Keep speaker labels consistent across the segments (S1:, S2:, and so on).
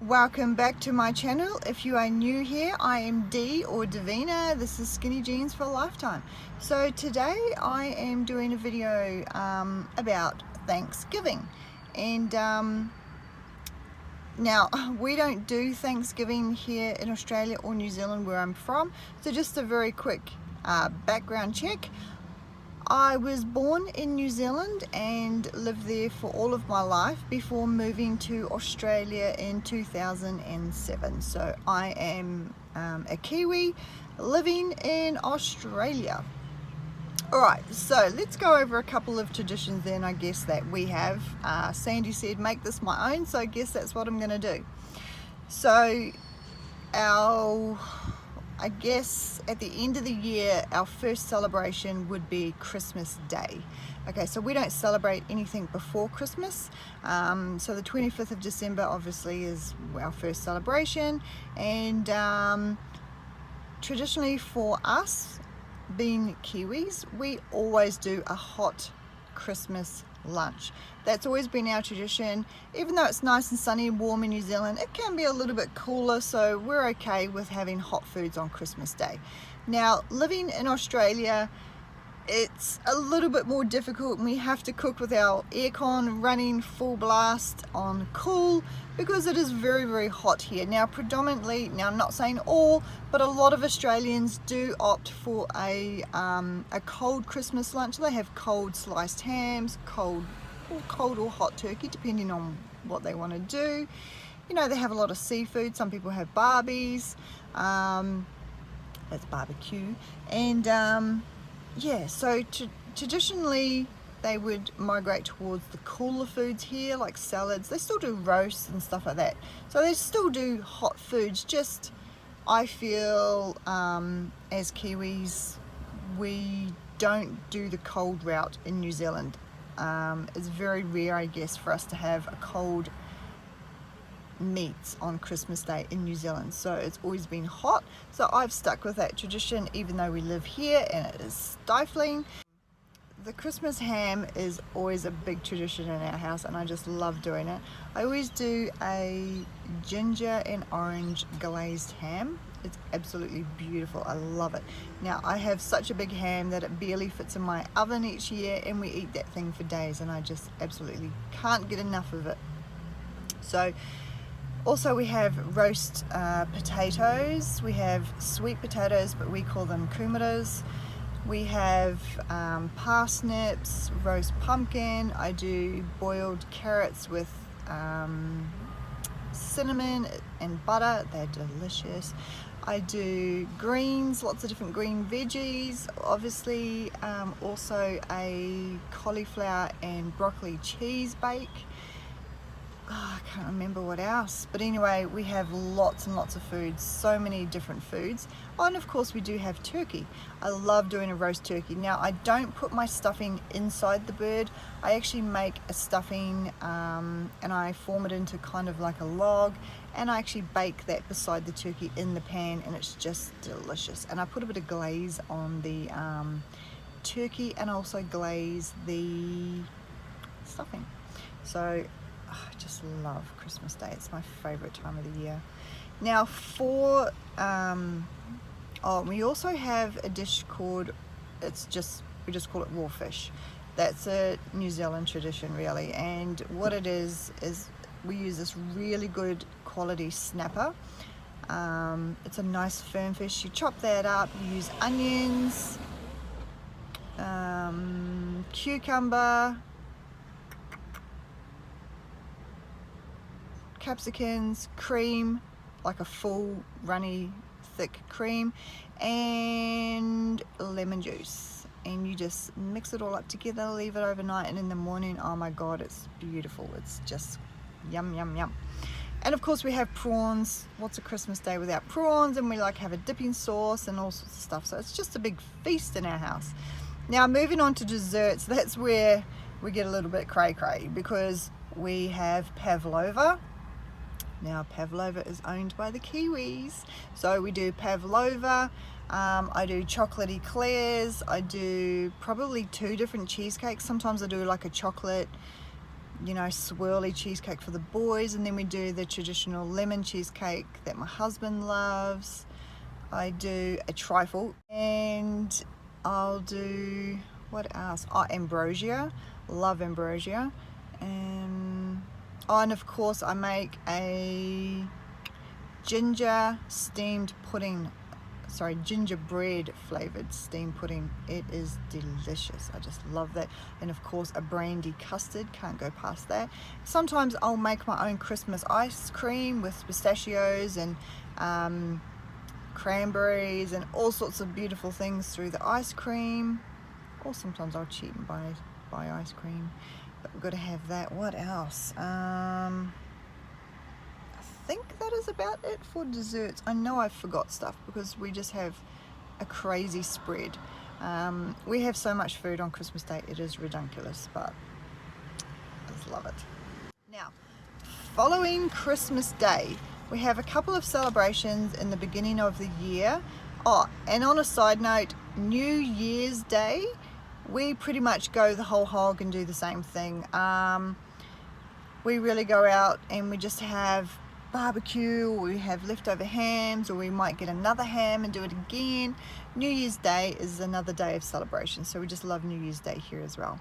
S1: Welcome back to my channel. If you are new here, I am Dee or Davina. This is Skinny Jeans for a Lifetime. So today I am doing a video about Thanksgiving, and now we don't do Thanksgiving here in Australia or New Zealand where I'm from. So just a very quick background check. I was born in New Zealand and lived there for all of my life before moving to Australia in 2007. So I am a Kiwi living in Australia. Alright, so let's go over a couple of traditions then, I guess, that we have. Sandy said make this my own, so I guess that's what I'm going to do. So I guess at the end of the year, our first celebration would be Christmas Day. Okay, so we don't celebrate anything before Christmas. So the 25th of December obviously is our first celebration. And traditionally for us, being Kiwis, we always do a hot Christmas lunch. That's always been our tradition. Even though it's nice and sunny and warm in New Zealand, it can be a little bit cooler, so we're okay with having hot foods on Christmas Day. Now, living in Australia, it's a little bit more difficult, and we have to cook with our aircon running full blast on cool because it is very, very hot here. Now, predominantly, now I'm not saying all, but a lot of Australians do opt for a cold Christmas lunch. They have cold sliced hams, cold or hot turkey, depending on what they want to do. You know, they have a lot of seafood. Some people have barbies, that's barbecue, and yeah, so traditionally they would migrate towards the cooler foods here, like salads. They still do roasts and stuff like that, so they still do hot foods. Just I feel as Kiwis, we don't do the cold route in New Zealand. It's very rare, I guess, for us to have a cold meats on Christmas Day in New Zealand, so it's always been hot. So I've stuck with that tradition even though we live here and it is stifling. The Christmas ham is always a big tradition in our house, and I just love doing it. I always do a ginger and orange glazed ham. It's absolutely beautiful. I love it. Now, I have such a big ham that it barely fits in my oven each year, and we eat that thing for days, and I just absolutely can't get enough of it. So also we have roast potatoes. We have sweet potatoes, but we call them kumaras. We have parsnips, roast pumpkin. I do boiled carrots with cinnamon and butter. They're delicious. I do greens, lots of different green veggies. Obviously, also a cauliflower and broccoli cheese bake. I can't remember what else, but anyway, we have lots and lots of foods, so many different foods. Oh, and of course we do have turkey. I love doing a roast turkey. Now, I don't put my stuffing inside the bird. I actually make a stuffing and I form it into kind of like a log, and I actually bake that beside the turkey in the pan, and it's just delicious. And I put a bit of glaze on the turkey, and also glaze the stuffing. So I just love Christmas Day. It's my favorite time of the year. Now for we also have a dish called, we just call it raw fish. That's a New Zealand tradition, really, and what it is we use this really good quality snapper. It's a nice firm fish. You chop that up, you use onions, cucumber, capsicums, cream, like a full runny thick cream, and lemon juice, and you just mix it all up together, leave it overnight, and in the morning, oh my god, it's beautiful. It's just yum yum yum. And of course we have prawns. What's a Christmas Day without prawns? And we like have a dipping sauce and all sorts of stuff, so it's just a big feast in our house. Now, moving on to desserts, that's where we get a little bit cray cray, because we have pavlova. Now, pavlova is owned by the Kiwis, so we do pavlova. I do chocolate eclairs. I do probably 2 different cheesecakes. Sometimes I do like a chocolate you know, swirly cheesecake for the boys, and then we do the traditional lemon cheesecake that my husband loves. I do a trifle, and I'll do, what else? Oh, ambrosia. Love ambrosia. And of course I make a gingerbread flavored steamed pudding. It is delicious. I just love that. And of course a brandy custard, can't go past that. Sometimes I'll make my own Christmas ice cream with pistachios and cranberries and all sorts of beautiful things through the ice cream. Or sometimes I'll cheat and buy ice cream, but we've got to have that. What else? I think that is about it for desserts. I know I forgot stuff because we just have a crazy spread. We have so much food on Christmas Day, it is ridiculous, but I just love it. Now, following Christmas Day, we have a couple of celebrations in the beginning of the year. Oh, and on a side note, New Year's Day, we pretty much go the whole hog and do the same thing. We really go out and we just have barbecue, or we have leftover hams, or we might get another ham and do it again. New Year's Day is another day of celebration, so we just love New Year's Day here as well.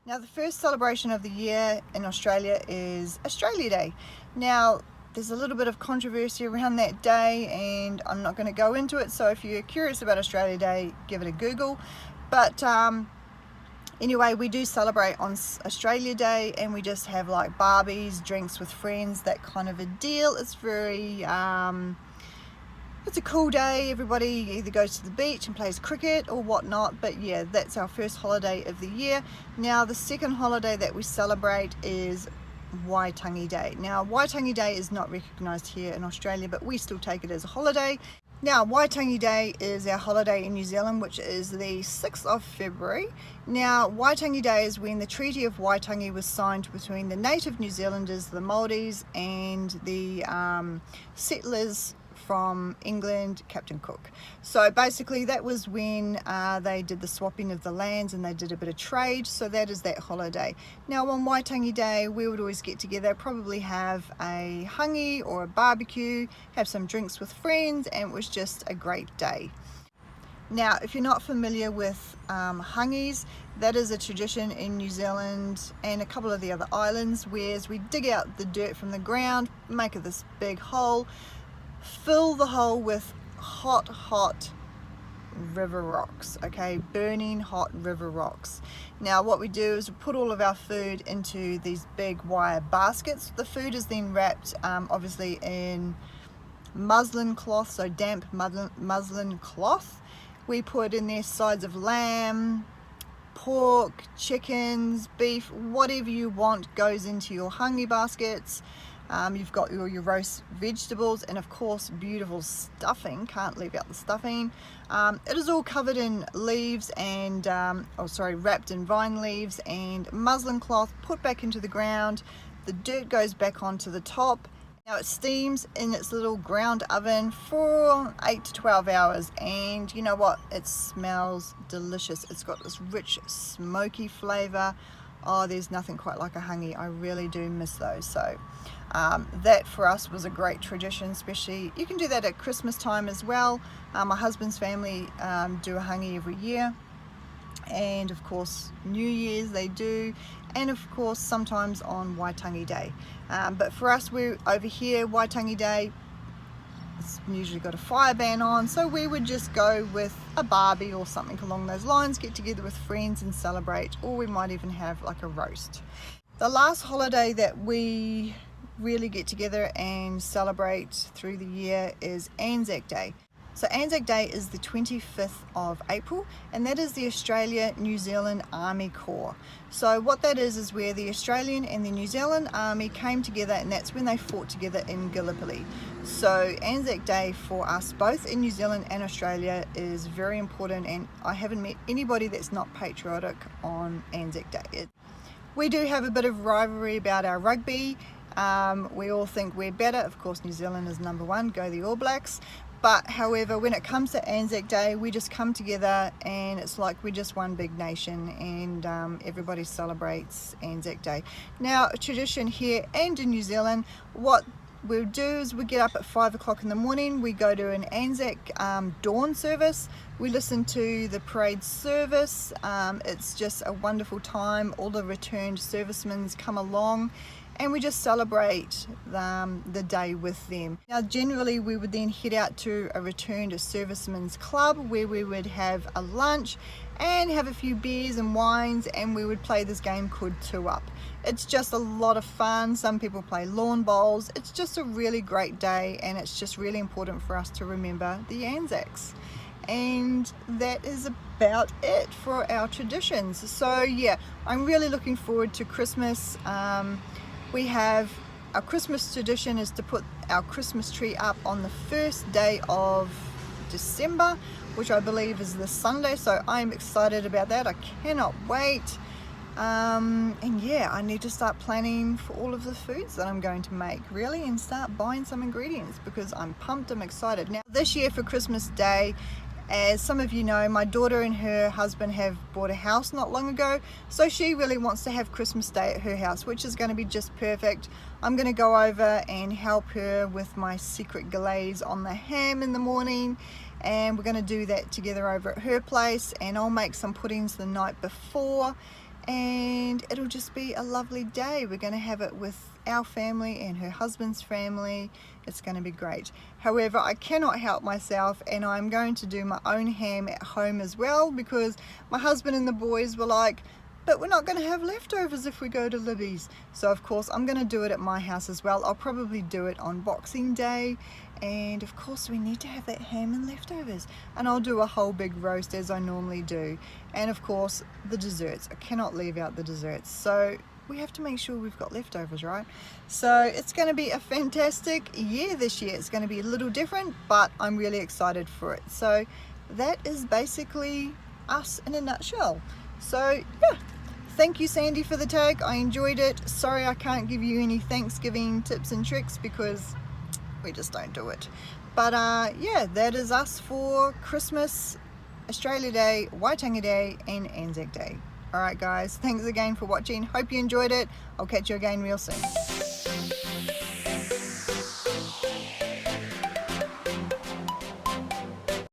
S1: Now, the first celebration of the year in Australia is Australia Day. Now, there's a little bit of controversy around that day, and I'm not going to go into it, so if you're curious about Australia Day, give it a Google. But anyway, we do celebrate on Australia Day, and we just have like barbies, drinks with friends, that kind of a deal. It's very, it's a cool day. Everybody either goes to the beach and plays cricket or whatnot, but yeah, that's our first holiday of the year. Now, the second holiday that we celebrate is Waitangi Day. Now, Waitangi Day is not recognised here in Australia, but we still take it as a holiday. Now, Waitangi Day is our holiday in New Zealand, which is the 6th of February. Now, Waitangi Day is when the Treaty of Waitangi was signed between the native New Zealanders, the Māoris, and the settlers from England, Captain Cook. So basically that was when they did the swapping of the lands, and they did a bit of trade, so that is that holiday. Now, on Waitangi Day, we would always get together, probably have a hangi or a barbecue, have some drinks with friends, and it was just a great day. Now, if you're not familiar with hangis, that is a tradition in New Zealand and a couple of the other islands, where we dig out the dirt from the ground, make this big hole, fill the hole with hot river rocks, okay, burning hot river rocks. Now, what we do is we put all of our food into these big wire baskets. The food is then wrapped obviously in muslin cloth, so damp muslin cloth. We put in there sides of lamb, pork, chickens, beef, whatever you want goes into your hangi baskets. You've got your roast vegetables, and of course beautiful stuffing, can't leave out the stuffing. It is all covered in leaves and wrapped in vine leaves and muslin cloth, put back into the ground. The dirt goes back onto the top. Now, it steams in its little ground oven for 8 to 12 hours, and you know what, it smells delicious. It's got this rich smoky flavor. Oh, there's nothing quite like a hangi. I really do miss those. So that for us was a great tradition, especially you can do that at Christmas time as well. My husband's family do a hangi every year, and of course New Year's they do, and of course sometimes on Waitangi Day. But for us, we're over here, Waitangi Day, it's usually got a fire ban on, so we would just go with a barbie or something along those lines, get together with friends and celebrate, or we might even have like a roast. The last holiday that we really get together and celebrate through the year is Anzac Day. So Anzac Day is the 25th of April, and that is the Australia-New Zealand Army Corps. So what that is where the Australian and the New Zealand Army came together, and that's when they fought together in Gallipoli. So Anzac Day for us, both in New Zealand and Australia, is very important, and I haven't met anybody that's not patriotic on Anzac Day. We do have a bit of rivalry about our rugby. We all think we're better. Of course, New Zealand is number one, go the All Blacks. But however, when it comes to Anzac Day, we just come together and it's like we're just one big nation, and everybody celebrates Anzac Day. Now, a tradition here and in New Zealand, what we'll do is we get up at 5 o'clock in the morning, we go to an Anzac dawn service, we listen to the parade service. It's just a wonderful time. All the returned servicemen come along and we just celebrate the day with them. Now generally we would then head out to a returned servicemen's club where we would have a lunch and have a few beers and wines, and we would play this game called Two Up. It's just a lot of fun. Some people play lawn bowls. It's just a really great day, and it's just really important for us to remember the Anzacs. And that is about it for our traditions. So yeah, I'm really looking forward to Christmas. We have our Christmas tradition is to put our Christmas tree up on the first day of December, which I believe is this Sunday, so I'm excited about that. I cannot wait. And yeah, I need to start planning for all of the foods that I'm going to make, really, and start buying some ingredients because I'm pumped, I'm excited. Now this year for Christmas Day, as some of you know, my daughter and her husband have bought a house not long ago, so she really wants to have Christmas Day at her house, which is going to be just perfect. I'm going to go over and help her with my secret glaze on the ham in the morning, and we're going to do that together over at her place, and I'll make some puddings the night before, and it'll just be a lovely day. We're going to have it with our family and her husband's family. It's going to be great. However, I cannot help myself, and I'm going to do my own ham at home as well, because my husband and the boys were like, but we're not going to have leftovers if we go to Libby's. So of course I'm going to do it at my house as well. I'll probably do it on Boxing Day, and of course we need to have that ham and leftovers, and I'll do a whole big roast as I normally do. And of course the desserts, I cannot leave out the desserts, so we have to make sure we've got leftovers, right? So it's going to be a fantastic year this year. It's going to be a little different, but I'm really excited for it. So that is basically us in a nutshell. So yeah, thank you Sandy for the tag. I enjoyed it. Sorry I can't give you any Thanksgiving tips and tricks because we just don't do it. But yeah, that is us for Christmas, Australia Day, Waitangi Day and Anzac Day. Alright guys, thanks again for watching. Hope you enjoyed it. I'll catch you again real soon.